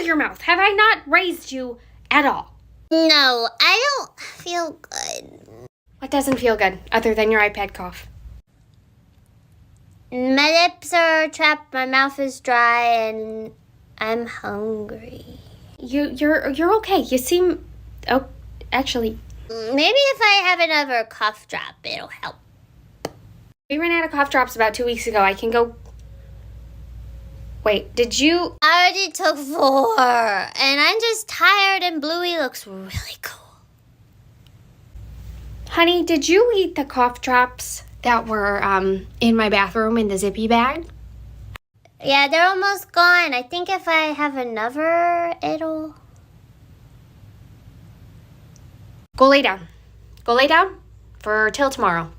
with your mouth? Have I not raised you at all? No, I don't feel good. What doesn't feel good, other than your iPad cough? My lips are chapped, my mouth is dry, and I'm hungry. You're okay. You seem... Oh, actually... Maybe if I have another cough drop, it'll help. We ran out of cough drops about 2 weeks ago. I can go... Wait, did you... I already took 4, and I'm just tired, and Bluey looks really cool. Honey, did you eat the cough drops that were in my bathroom in the zippy bag? Yeah, they're almost gone. I think if I have another, it'll... Go lay down. Go lay down for till tomorrow.